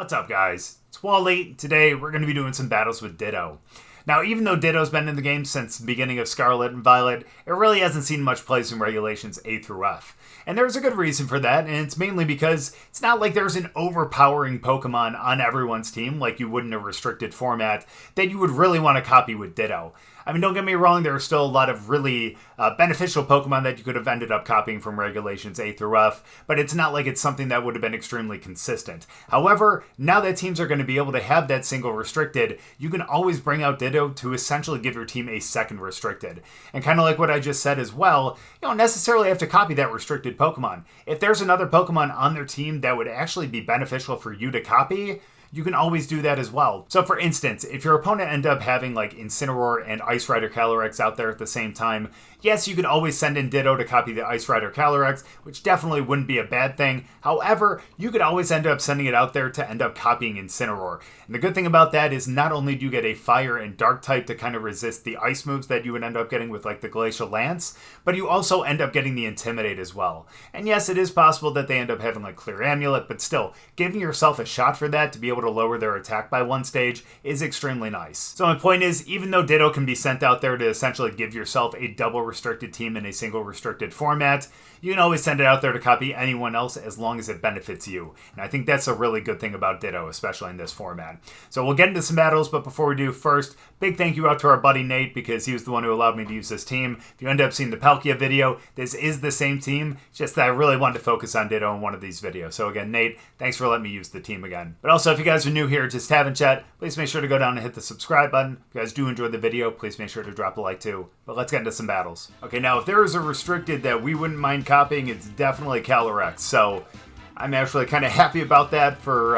What's up, guys? It's Wally. Today we're going to be doing some battles with Ditto. Now, even though Ditto's been in the game since the beginning of Scarlet and Violet, it really hasn't seen much place in regulations A through F. And there's a good reason for that, and it's mainly because it's not like there's an overpowering Pokemon on everyone's team like you would in a restricted format that you would really want to copy with Ditto. I mean, don't get me wrong, there are still a lot of really beneficial Pokemon that you could have ended up copying from regulations A through F, but it's not like it's something that would have been extremely consistent. However, now that teams are going to be able to have that single restricted, you can always bring out Ditto to essentially give your team a second restricted. And kind of like what I just said as well, you don't necessarily have to copy that restricted Pokemon. If there's another Pokemon on their team that would actually be beneficial for you to copy, you can always do that as well. So for instance, if your opponent end up having like Incineroar and Ice Rider Calyrex out there at the same time, yes, you can always send in Ditto to copy the Ice Rider Calyrex, which definitely wouldn't be a bad thing. However, you could always end up sending it out there to end up copying Incineroar. And the good thing about that is not only do you get a Fire and Dark type to kind of resist the Ice moves that you would end up getting with like the Glacial Lance, but you also end up getting the Intimidate as well. And yes, it is possible that they end up having like Clear Amulet, but still, giving yourself a shot for that to be able to lower their attack by one stage is extremely nice. So my point is, even though Ditto can be sent out there to essentially give yourself a double restricted team in a single restricted format, you can always send it out there to copy anyone else as long as it benefits you. And I think that's a really good thing about Ditto, especially in this format. So we'll get into some battles, but before we do, first, big thank you out to our buddy Nate, because he was the one who allowed me to use this team. If you end up seeing the Palkia video, this is the same team, just that I really wanted to focus on Ditto in one of these videos. So again, Nate, thanks for letting me use the team again. But also, if you guys are new here, just having chat, please make sure to go down and hit the subscribe button. If you guys do enjoy the video, please make sure to drop a like too. But let's get into some battles. Okay, now if there is a restricted that we wouldn't mind copying, it's definitely Calyrex. So I'm actually kind of happy about that for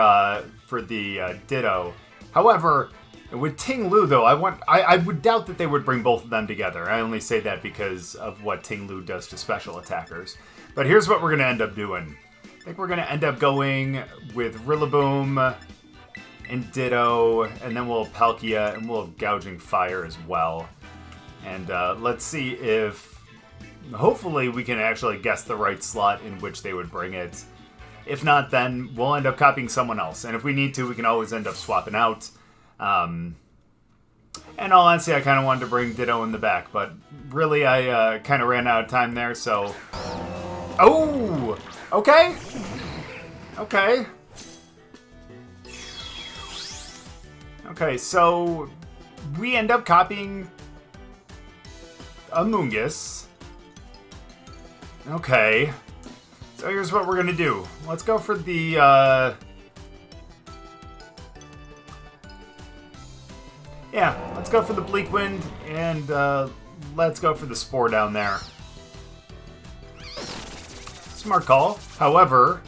the Ditto. However, with Ting-Lu though, I would doubt that they would bring both of them together. I only say that because of what Ting-Lu does to special attackers. But here's what we're going to end up doing. I think we're going to end up going with Rillaboom and Ditto, and then we'll have Palkia, and we'll have Gouging Fire as well. And let's see if, hopefully we can actually guess the right slot in which they would bring it. If not, then we'll end up copying someone else. And if we need to, we can always end up swapping out. And all honesty, I kind of wanted to bring Ditto in the back, but really I kind of ran out of time there, so... Oh! Okay! Okay. Okay, so we end up copying Amoonguss. Okay. So here's what we're gonna do. Let's go for the, yeah, let's go for the Bleak Wind, and let's go for the Spore down there. Smart call. However,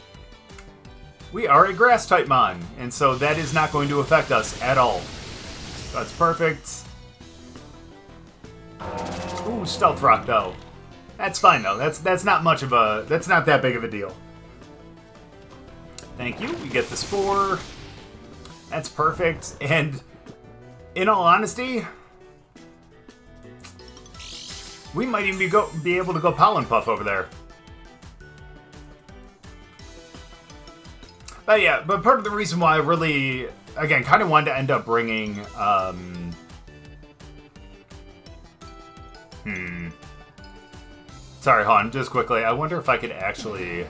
we are a Grass-type Mon, and so that is not going to affect us at all. So that's perfect. Ooh, Stealth Rock, though. That's fine, though. That's not much of a... That's not that big of a deal. Thank you. We get the Spore. That's perfect. And in all honesty, we might even be able to go Pollen Puff over there. But yeah, but part of the reason why I really, again, kind of wanted to end up bringing, Sorry, Han, just quickly, I wonder if I could actually...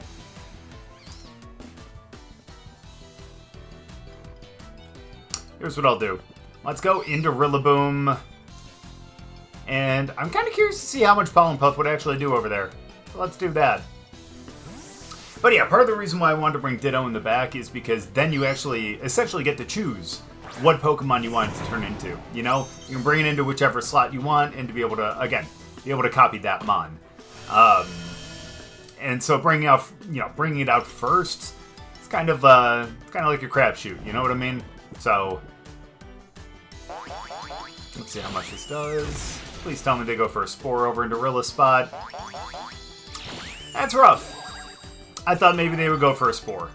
Here's what I'll do. Let's go into Rillaboom. And I'm kind of curious to see how much Pollen Puff would actually do over there. So let's do that. But yeah, part of the reason why I wanted to bring Ditto in the back is because then you actually essentially get to choose what Pokemon you want it to turn into. You know, you can bring it into whichever slot you want, and to be able to, again, be able to copy that Mon. And so bringing it out first, it's kind of like a crapshoot. You know what I mean? So let's see how much this does. Please tell me they go for a Spore over into Rilla's spot. That's rough. I thought maybe they would go for a Spore.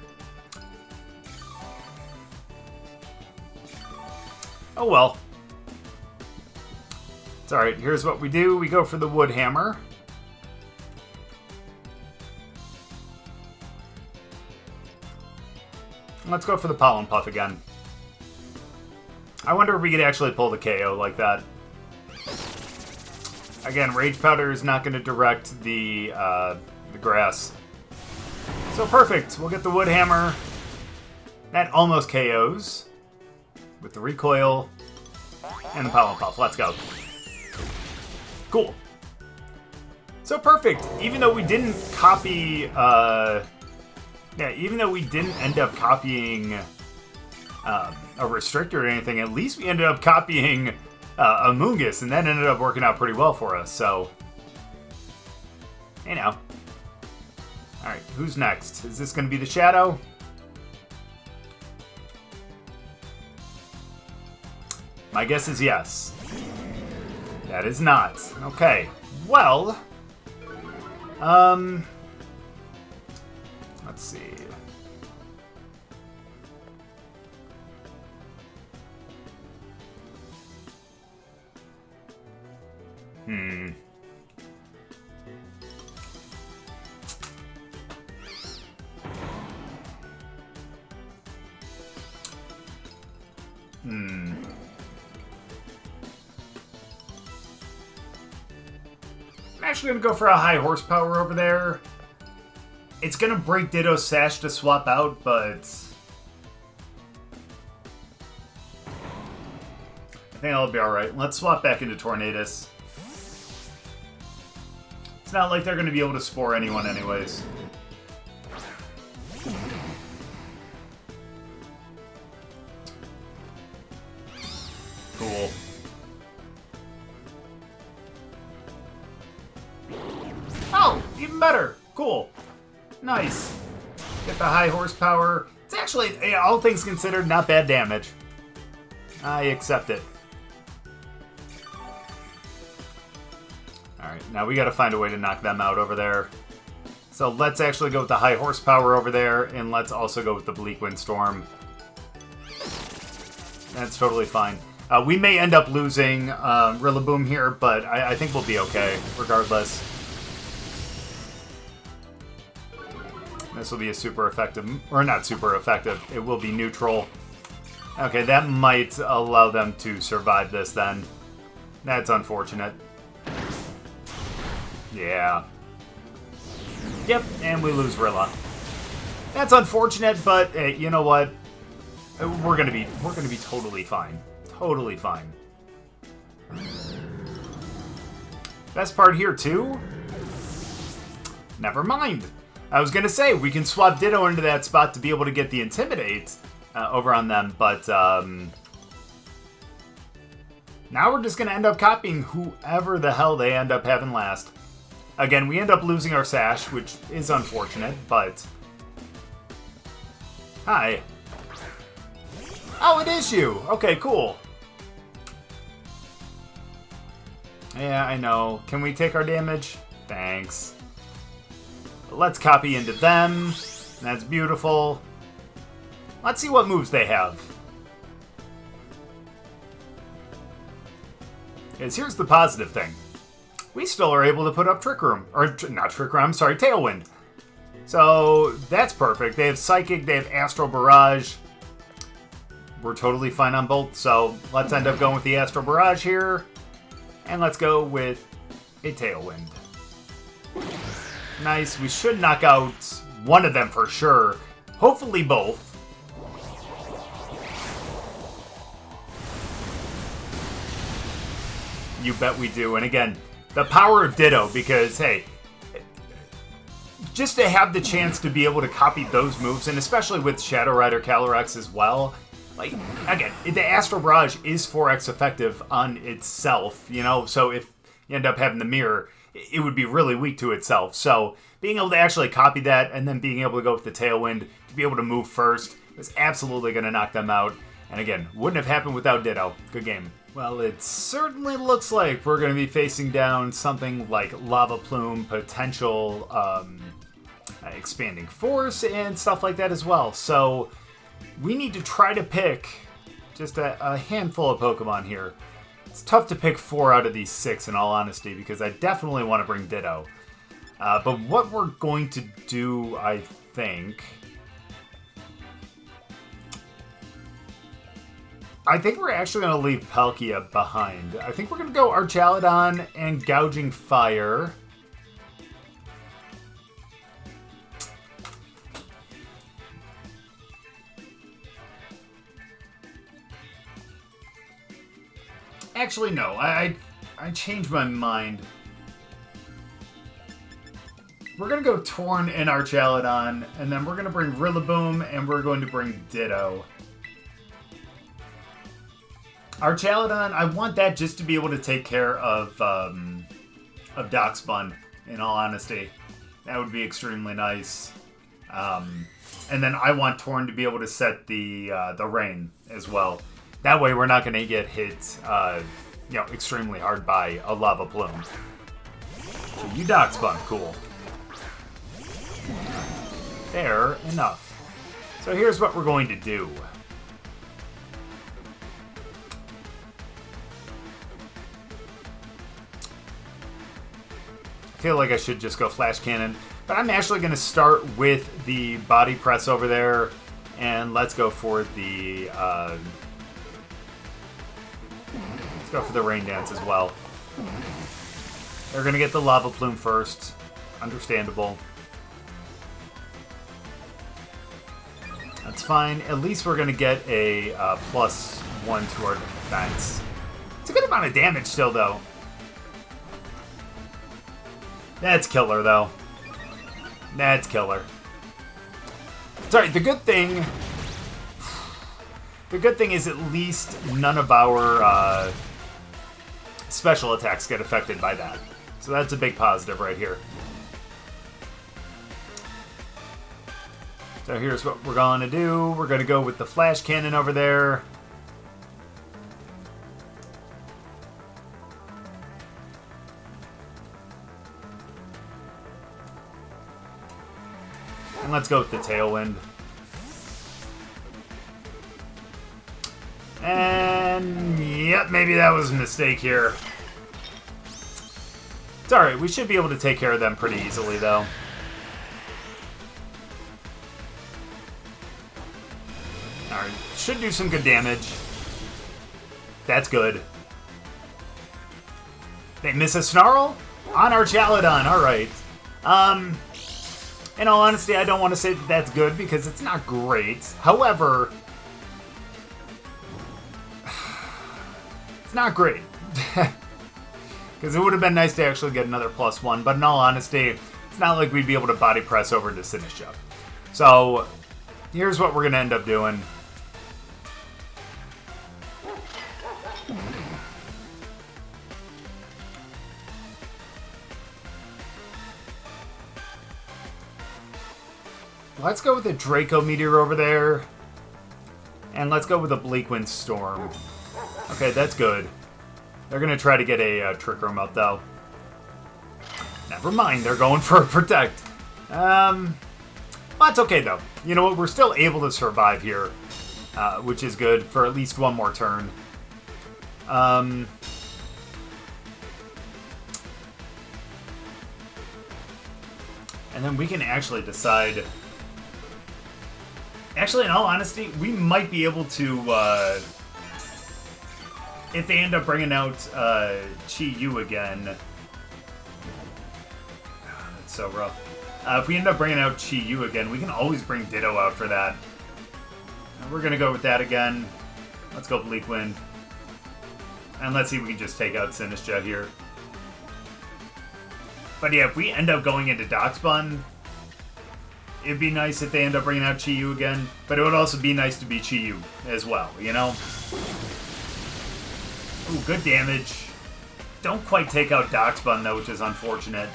Oh well. It's alright, here's what we do. We go for the Wood Hammer. Let's go for the Pollen Puff again. I wonder if we could actually pull the KO like that. Again, Rage Powder is not going to direct the grass. So perfect. We'll get the Wood Hammer. That almost KOs. With the Recoil and the Pollen Puff. Let's go. Cool. So perfect. Even though we didn't copy... even though we didn't end up copying a Restrictor or anything, at least we ended up copying a Moongus, and that ended up working out pretty well for us, so... Hey now. Alright, who's next? Is this going to be the Shadow? My guess is yes. That is not. Okay. Well... Let's see. I'm actually going to go for a high horsepower over there. It's going to break Ditto's Sash to swap out, but... I think I'll be alright. Let's swap back into Tornadus. It's not like they're going to be able to Spore anyone anyways. Cool. Oh, even better. Cool. Nice. Get the high horsepower. It's actually, all things considered, not bad damage. I accept it. Alright, now we gotta find a way to knock them out over there. So let's actually go with the high horsepower over there, and let's also go with the Bleak Windstorm. That's totally fine. We may end up losing Rillaboom here, but I think we'll be okay, regardless. This will be a super effective, or not super effective, it will be neutral. Okay, that might allow them to survive this then. That's unfortunate. Yeah. Yep, and we lose Rilla. That's unfortunate, but you know what? We're gonna be totally fine. Totally fine. Best part here too? Never mind. I was gonna say we can swap Ditto into that spot to be able to get the Intimidate over on them, but now we're just gonna end up copying whoever the hell they end up having last. Again, we end up losing our Sash, which is unfortunate, but... Hi. Oh, it is you! Okay, cool. Yeah, I know. Can we take our damage? Thanks. Let's copy into them. That's beautiful. Let's see what moves they have. Because here's the positive thing. We still are able to put up Trick Room. Or, not Trick Room, I'm sorry, Tailwind. So, that's perfect. They have Psychic, they have Astral Barrage. We're totally fine on both, so let's end up going with the Astral Barrage here. And let's go with a Tailwind. Nice, we should knock out one of them for sure. Hopefully both. You bet we do. And again, the power of Ditto, because, hey, just to have the chance to be able to copy those moves, and especially with Shadow Rider Calyrex as well, like, again, the Astral Barrage is 4x effective on itself, you know, so if you end up having the mirror, it would be really weak to itself. So being able to actually copy that and then being able to go with the Tailwind to be able to move first was absolutely going to knock them out. And again, wouldn't have happened without Ditto. Good game. Well, it certainly looks like we're going to be facing down something like Lava Plume, potential expanding force, and stuff like that as well. So we need to try to pick just a handful of Pokemon here. It's tough to pick 4 out of these 6 in all honesty, because I definitely want to bring Ditto. But what we're going to do, I think... I think we're actually going to leave Palkia behind. I think we're going to go Archaludon and Gouging Fire. Actually, no. I changed my mind. We're going to go Torn and Archaludon, and then we're going to bring Rillaboom, and we're going to bring Ditto. Archaludon, I want that just to be able to take care of Darkspun, in all honesty. That would be extremely nice. And then I want Torn to be able to set the rain as well. That way we're not going to get hit extremely hard by a Lava Plume. So you Darkspun, cool. Fair enough. So here's what we're going to do. I feel like I should just go Flash Cannon, but I'm actually going to start with the Body Press over there, and let's go for the Rain Dance as well. They're going to get the Lava Plume first. Understandable. That's fine. At least we're going to get a +1 to our defense. It's a good amount of damage still, though. That's killer, though. That's killer. Sorry, the good thing is at least none of our special attacks get affected by that. So that's a big positive right here. So here's what we're going to do. We're going to go with the Flash Cannon over there. And let's go with the Tailwind. And, yep, maybe that was a mistake here. It's alright, we should be able to take care of them pretty easily, though. Alright, should do some good damage. That's good. They miss a Snarl? On Archaludon, alright. In all honesty, I don't want to say that that's good because it's not great. However, it's not great. Because it would have been nice to actually get another +1, but in all honesty, it's not like we'd be able to Body Press over to Sinistra. So, here's what we're going to end up doing. Let's go with the Draco Meteor over there. And let's go with a Bleakwind Storm. Okay, that's good. They're going to try to get a Trick Room out, though. Never mind, they're going for a Protect. Well, that's okay, though. You know what? We're still able to survive here, which is good for at least one more turn. And then we can actually decide... Actually, in all honesty, we might be able to, if they end up bringing out Chi-Yu again. That's so rough. If we end up bringing out Chi-Yu again, we can always bring Ditto out for that. We're going to go with that again. Let's go Bleakwind. And let's see if we can just take out Sinistra here. But yeah, if we end up going into Darkspun, it'd be nice if they end up bringing out Chi-Yu again, but it would also be nice to be Chi-Yu as well, you know? Ooh, good damage. Don't quite take out Darkspun, though, which is unfortunate.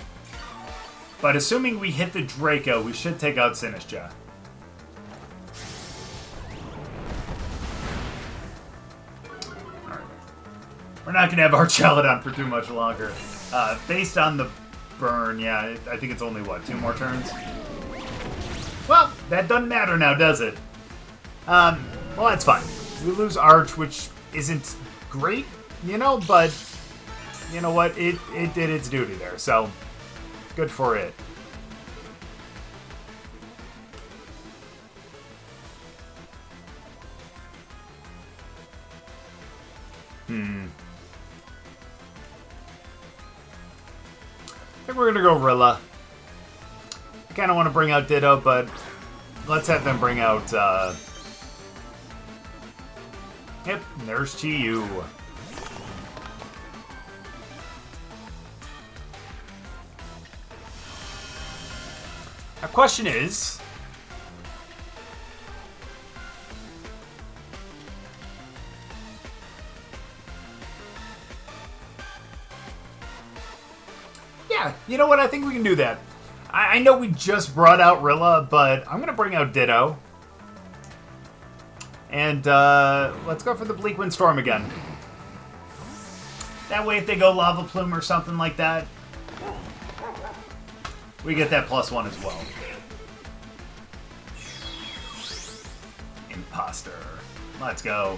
But assuming we hit the Draco, we should take out Sinistra. Alright. We're not going to have Archaludon for too much longer. Based on the burn, yeah, I think it's only, what, 2 more turns? Well, that doesn't matter now, does it? Well, that's fine. We lose Arch, which isn't great, you know, but you know what? It did its duty there, so good for it. I think we're gonna go Rilla. I kind of want to bring out Ditto, but let's have them bring out. Yep, there's Chi-Yu. Our question is. Yeah, you know what? I think we can do that. I know we just brought out Rilla, but I'm going to bring out Ditto. And let's go for the Bleak Wind Storm again. That way, if they go Lava Plume or something like that, we get that +1 as well. Imposter. Let's go.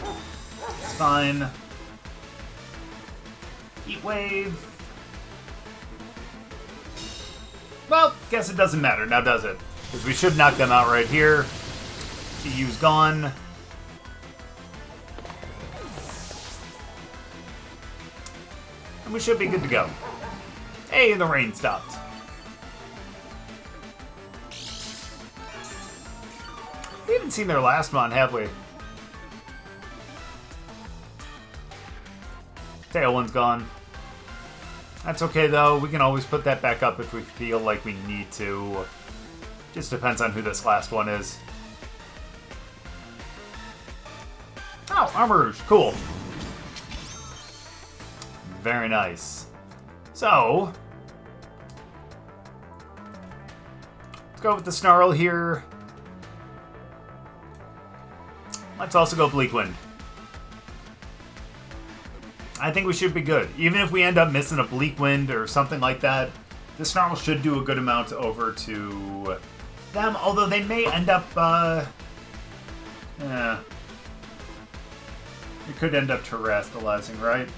It's fine. Heat Wave. Well, guess it doesn't matter now, does it? Because we should knock them out right here. Chi-Yu's gone. And we should be good to go. Hey, the rain stopped. We haven't seen their last one, have we? Tailwind's gone. That's okay, though. We can always put that back up if we feel like we need to. Just depends on who this last one is. Oh, Armarouge. Cool. Very nice. So, let's go with the Snarl here. Let's also go Bleak Wind. I think we should be good. Even if we end up missing a Bleak Wind or something like that, the Snarl should do a good amount over to them, although they may end up, it could end up terastallizing, right?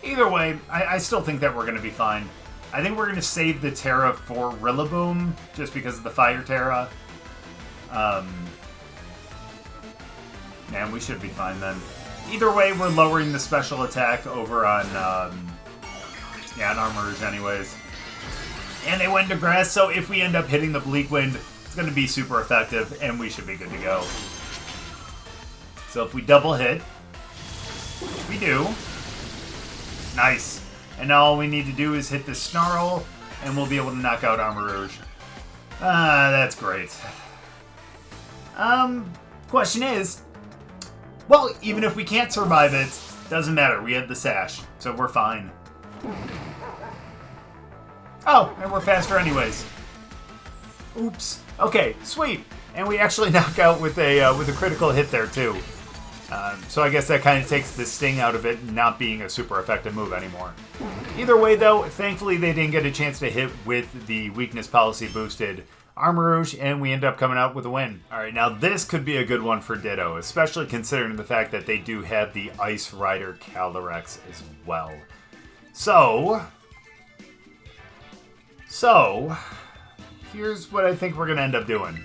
Either way, I still think that we're going to be fine. I think we're going to save the Terra for Rillaboom, just because of the Fire Terra. And we should be fine then. Either way, we're lowering the special attack over on, on Armarouge anyways. And they went to Grass, so if we end up hitting the Bleak Wind, it's going to be super effective, and we should be good to go. So if we double hit, we do. Nice. And now all we need to do is hit the Snarl, and we'll be able to knock out Armarouge. That's great. Question is, well, even if we can't survive it, doesn't matter. We have the Sash, so we're fine. Oh, and we're faster anyways. Oops. Okay, sweet. And we actually knock out with a critical hit there too. So I guess that kind of takes the sting out of it not being a super effective move anymore. Either way, though, thankfully they didn't get a chance to hit with the weakness policy boosted Armarouge, and we end up coming out with a win. Alright, now this could be a good one for Ditto, especially considering the fact that they do have the Ice Rider Calyrex as well. So, here's what I think we're going to end up doing.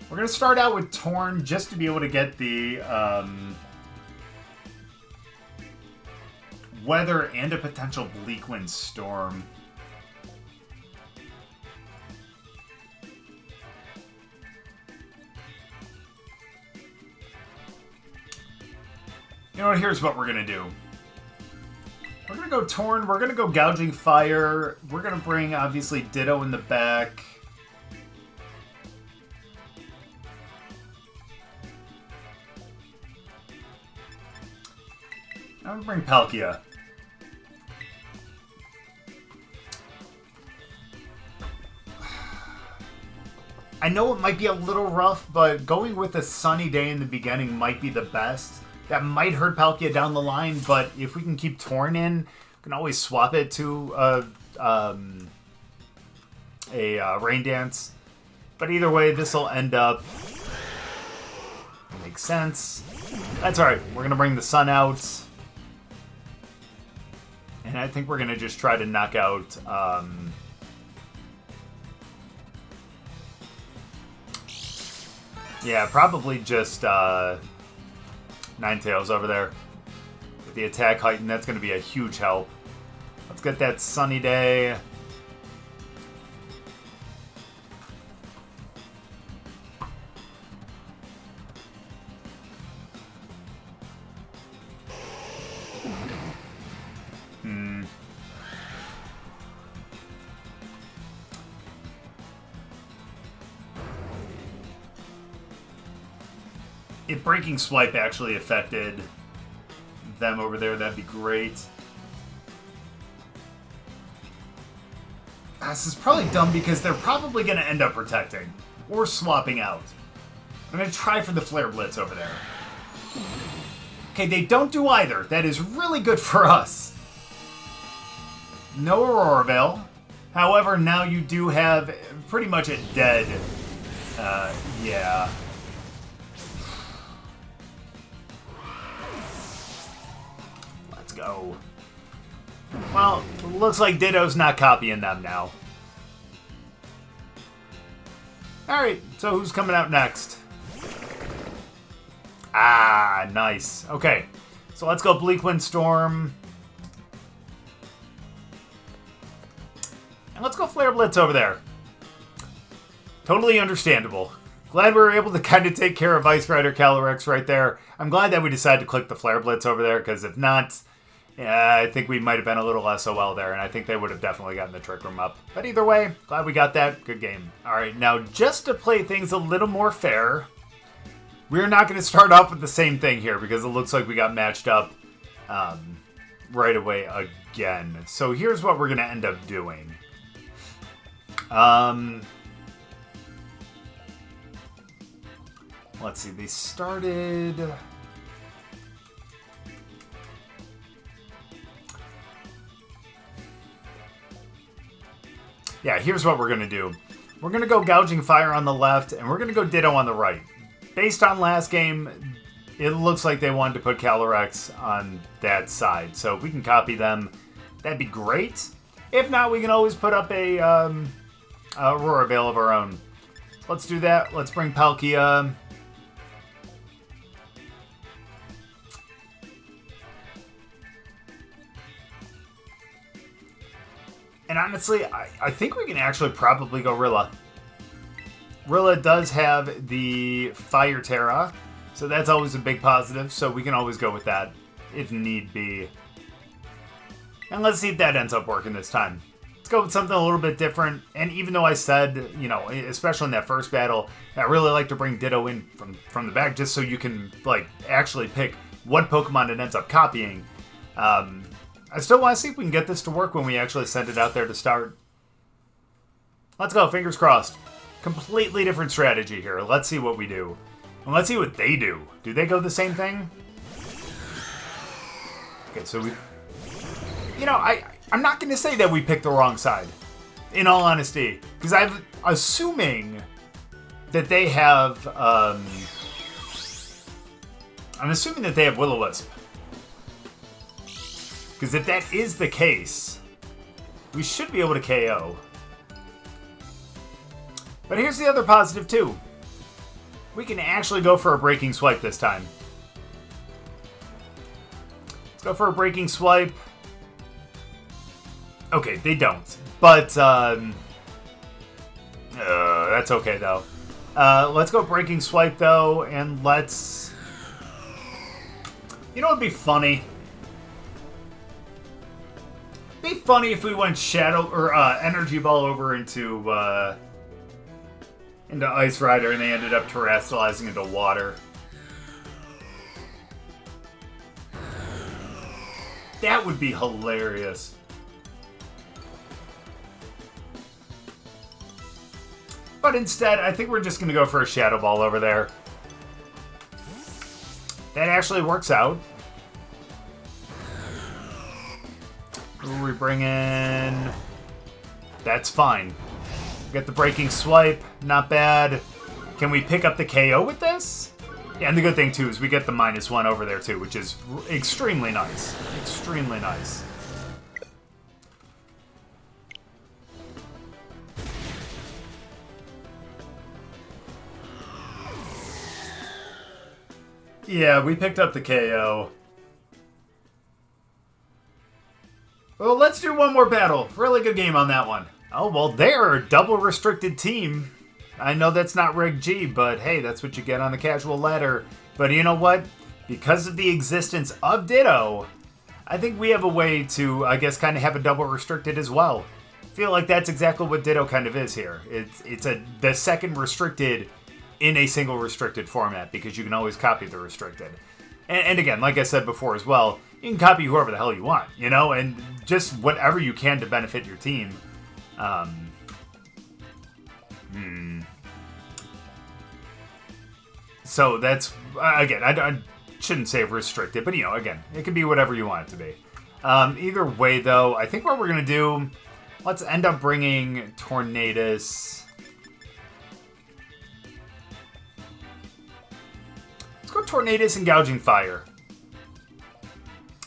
We're going to start out with Torn just to be able to get the weather and a potential Bleak Wind Storm. You know what, here's what we're going to do. We're going to go Torn, we're going to go Gouging Fire, we're going to bring, obviously, Ditto in the back. I'm going to bring Palkia. I know it might be a little rough, but going with a sunny day in the beginning might be the best. That might hurt Palkia down the line, but if we can keep Torn in, we can always swap it to a Rain Dance. But either way, this will end up... Makes sense. That's alright. We're going to bring the sun out. And I think we're going to just try to knock out... Yeah, probably just Ninetales over there. With the attack heighten, that's going to be a huge help. Let's get that sunny day. If Breaking Swipe actually affected them over there, that'd be great. This is probably dumb because they're probably going to end up protecting or swapping out. I'm going to try for the Flare Blitz over there. Okay, they don't do either. That is really good for us. No Aurora Veil. However, now you do have pretty much a dead... yeah. Let's go. Well, looks like Ditto's not copying them now. Alright, so who's coming out next? Ah, nice. Okay, so let's go Bleak Wind Storm. And let's go Flare Blitz over there. Totally understandable. Glad we were able to kind of take care of Ice Rider Calyrex right there. I'm glad that we decided to click the Flare Blitz over there, because if not, yeah, I think we might have been a little SOL there, and I think they would have definitely gotten the Trick Room up. But either way, glad we got that. Good game. Alright, now just to play things a little more fair, we're not going to start off with the same thing here, because it looks like we got matched up right away again. So here's what we're going to end up doing. Let's see, they started... Yeah, here's what we're going to do. We're going to go Gouging Fire on the left, and we're going to go Ditto on the right. Based on last game, it looks like they wanted to put Calyrex on that side. So if we can copy them, that'd be great. If not, we can always put up a Aurora Veil of our own. Let's do that. Let's bring Palkia. And honestly, I think we can actually probably go Rilla. Rilla does have the Fire Terra, so that's always a big positive, so we can always go with that if need be. And let's see if that ends up working this time. Let's go with something a little bit different, and even though I said, you know, especially in that first battle, I really like to bring Ditto in from the back just so you can, like, actually pick what Pokemon it ends up copying. I still want to see if we can get this to work when we actually send it out there to start. Let's go, fingers crossed. Completely different strategy here. Let's see what we do. And let's see what they do. Do they go the same thing? Okay, so we... You know, I'm not going to say that we picked the wrong side, in all honesty. Because I'm assuming that they have... I'm assuming that they have Will-O-Wisp. Because if that is the case, we should be able to KO. But here's the other positive, too. We can actually go for a Breaking Swipe this time. Let's go for a Breaking Swipe. Okay, they don't. But, that's okay, though. Let's go Breaking Swipe, though, and let's... You know what would be funny? It'd be funny if we went Shadow or Energy Ball over into Ice Rider and they ended up terrestrializing into water. That would be hilarious. But instead, I think we're just going to go for a Shadow Ball over there. That actually works out. Who we bring in? That's fine. Get the Breaking Swipe, not bad. Can we pick up the KO with this? Yeah, and the good thing too is we get the -1 over there too, which is extremely nice. Extremely nice. Yeah, we picked up the KO. Well, let's do one more battle. Really good game on that one. Oh, well, they're a double restricted team. I know that's not Rig G, but hey, that's what you get on the casual ladder. But you know what? Because of the existence of Ditto, I think we have a way to, I guess, kind of have a double restricted as well. I feel like that's exactly what Ditto kind of is here. It's the second restricted in a single restricted format, because you can always copy the restricted. And again, like I said before as well, you can copy whoever the hell you want, you know, and just whatever you can to benefit your team. So that's, again, I shouldn't say restricted, but, you know, again, it can be whatever you want it to be. Either way, though, I think what we're going to do, let's end up bringing Tornadus. Let's go Tornadus and Gouging Fire.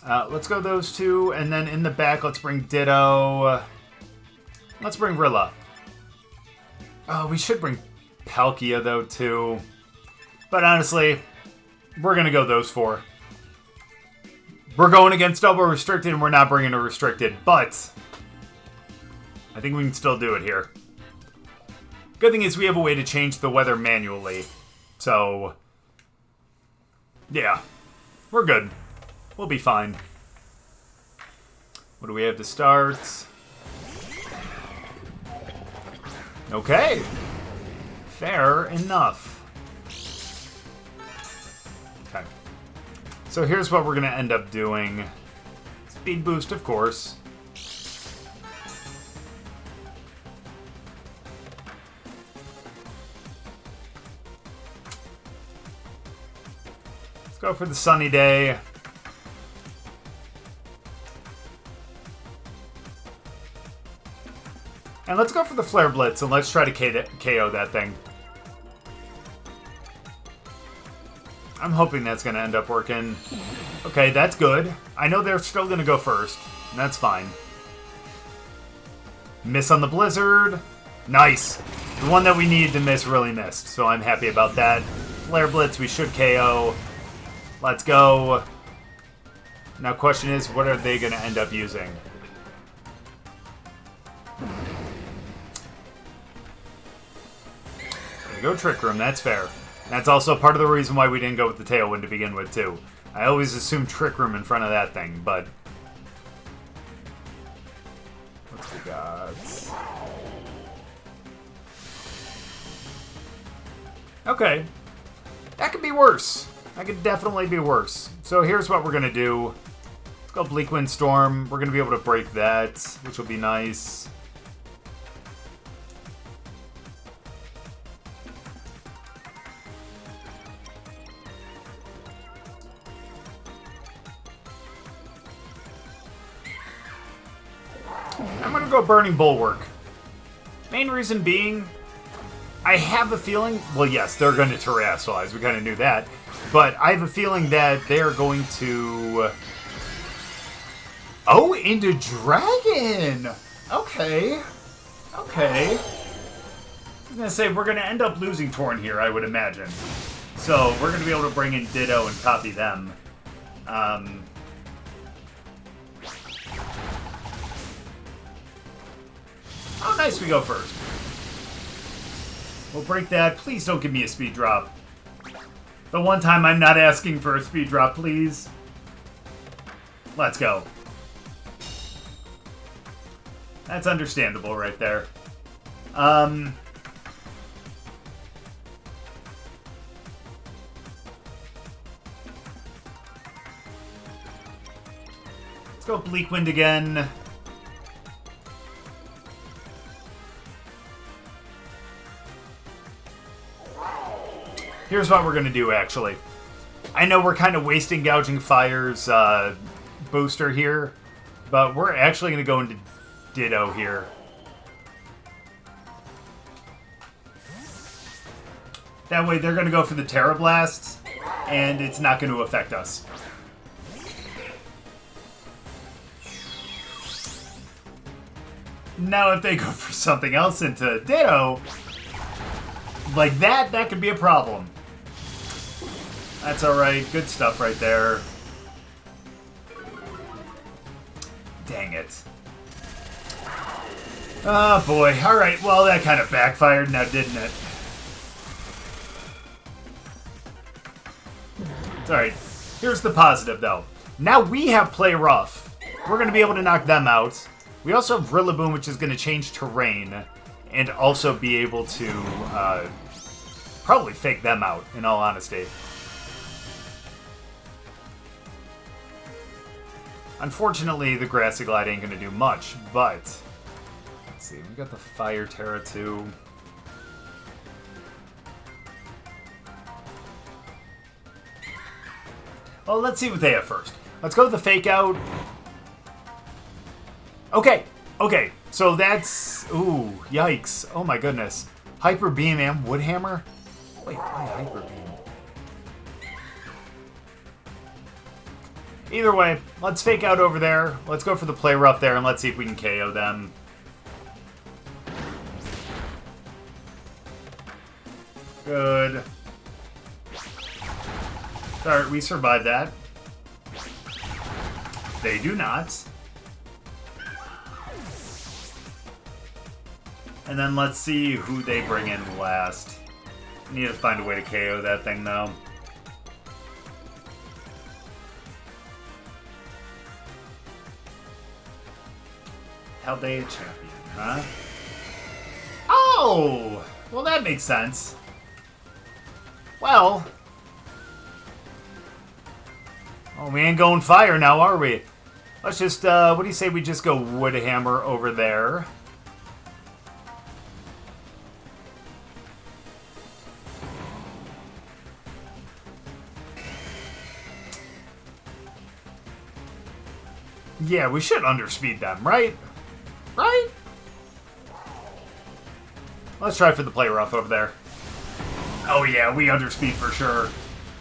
Let's go those two, and then in the back, let's bring Ditto. Let's bring Rilla. Oh, we should bring Palkia, though, too. But honestly, we're going to go those four. We're going against double restricted, and we're not bringing a restricted, but I think we can still do it here. Good thing is we have a way to change the weather manually. So, yeah, we're good. We'll be fine. What do we have to start? Okay. Fair enough. Okay. So here's what we're going to end up doing. Speed boost, of course. Let's go for the sunny day. And let's go for the Flare Blitz, and let's try to KO that thing. I'm hoping that's going to end up working. Okay, that's good. I know they're still going to go first, and that's fine. Miss on the Blizzard. Nice. The one that we needed to miss really missed, so I'm happy about that. Flare Blitz, we should KO. Let's go. Now, question is, what are they going to end up using? Go Trick Room, that's fair. That's also part of the reason why we didn't go with the Tailwind to begin with, too. I always assume Trick Room in front of that thing, but... What's we got? Okay. That could be worse. That could definitely be worse. So here's what we're going to do. Let's go Bleak Wind Storm. We're going to be able to break that, which will be nice. I'm going to go Burning Bulwark. Main reason being, I have a feeling, well, yes, they're going to Terrestrialize. We kind of knew that. But I have a feeling that they're going to... Oh, into Dragon! Okay. Okay. I was going to say, we're going to end up losing Torn here, I would imagine. So, we're going to be able to bring in Ditto and copy them. Oh, nice, we go first. We'll break that. Please don't give me a speed drop. The one time I'm not asking for a speed drop, please. Let's go. That's understandable right there. Let's go Bleak Wind again. Here's what we're going to do, actually. I know we're kind of wasting Gouging Fire's booster here, but we're actually going to go into Ditto here. That way they're going to go for the Terra Blast, and it's not going to affect us. Now if they go for something else into Ditto, like that could be a problem. That's alright. Good stuff right there. Dang it. Oh boy. Alright, well that kind of backfired now, didn't it? It's alright. Here's the positive though. Now we have Play Rough. We're going to be able to knock them out. We also have Rillaboom, which is going to change terrain. And also be able to probably fake them out, in all honesty. Unfortunately, the Grassy Glide ain't going to do much, but... Let's see, we got the Fire Terra too. Well, let's see what they have first. Let's go with the Fake Out. Okay, okay, so that's... Ooh, yikes. Oh my goodness. Hyper Beam and Wood Hammer? Wait, why Hyper Beam? Either way, let's Fake Out over there. Let's go for the Play Rough there, and let's see if we can KO them. Good. Alright, we survived that. They do not. And then let's see who they bring in last. Need to find a way to KO that thing, though. Haldea Champion, huh? Oh! Well, that makes sense. Well... Oh, we ain't going fire now, are we? Let's just, what do you say we just go Wood Hammer over there? Yeah, we should underspeed them, right? Right? Let's try for the Play Rough over there. Oh yeah, we underspeed for sure.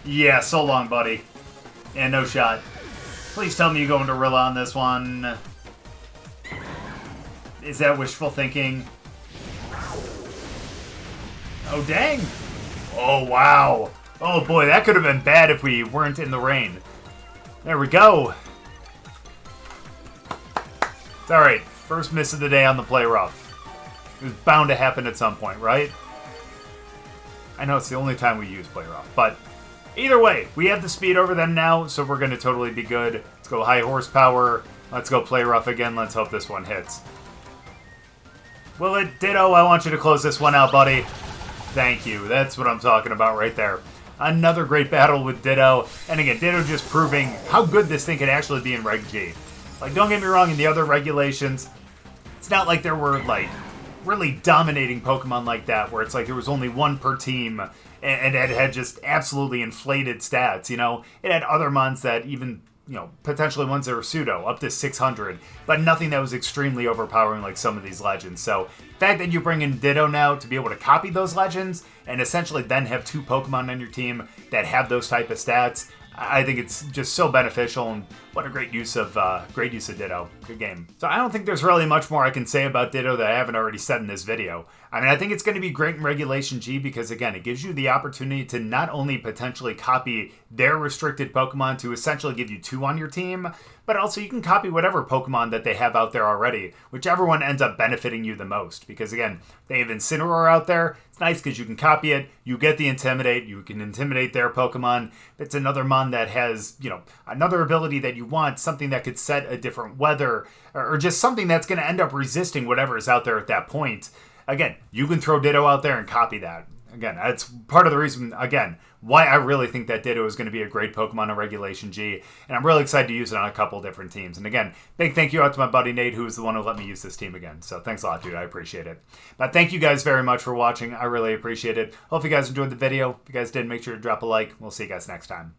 Yeah, so long, buddy. Yeah, no shot. Please tell me you go into Rilla on this one. Is that wishful thinking? Oh, dang. Oh, wow. Oh, boy, that could have been bad if we weren't in the rain. There we go. It's alright. First miss of the day on the Play Rough. It was bound to happen at some point, right? I know it's the only time we use Play Rough, but either way, we have the speed over them now, so we're going to totally be good. Let's go high horsepower. Let's go Play Rough again. Let's hope this one hits. Will it? Ditto, I want you to close this one out, buddy. Thank you. That's what I'm talking about right there. Another great battle with Ditto. And again, Ditto just proving how good this thing can actually be in Reg G. Like, don't get me wrong, in the other regulations, it's not like there were, like, really dominating Pokemon like that, where it's like there was only one per team, and it had just absolutely inflated stats, you know? It had other mons that even, you know, potentially ones that were pseudo, up to 600, but nothing that was extremely overpowering like some of these legends. So, the fact that you bring in Ditto now to be able to copy those legends, and essentially then have two Pokemon on your team that have those type of stats, I think it's just so beneficial, and what a great use of Ditto. Good game. So I don't think there's really much more I can say about Ditto that I haven't already said in this video. I mean, I think it's going to be great in Regulation G because, again, it gives you the opportunity to not only potentially copy their restricted Pokemon to essentially give you two on your team, but also you can copy whatever Pokemon that they have out there already, whichever one ends up benefiting you the most. Because, again, they have Incineroar out there. It's nice because you can copy it, you get the Intimidate, you can intimidate their Pokemon. If it's another mon that has, you know, another ability that you want, something that could set a different weather, or just something that's going to end up resisting whatever is out there at that point, again, you can throw Ditto out there and copy that. Again, that's part of the reason, again, why I really think that Ditto is going to be a great Pokemon in Regulation G, and I'm really excited to use it on a couple different teams. And again, big thank you out to my buddy Nate, who is the one who let me use this team again. So thanks a lot, dude. I appreciate it. But thank you guys very much for watching. I really appreciate it. Hope you guys enjoyed the video. If you guys did, make sure to drop a like. We'll see you guys next time.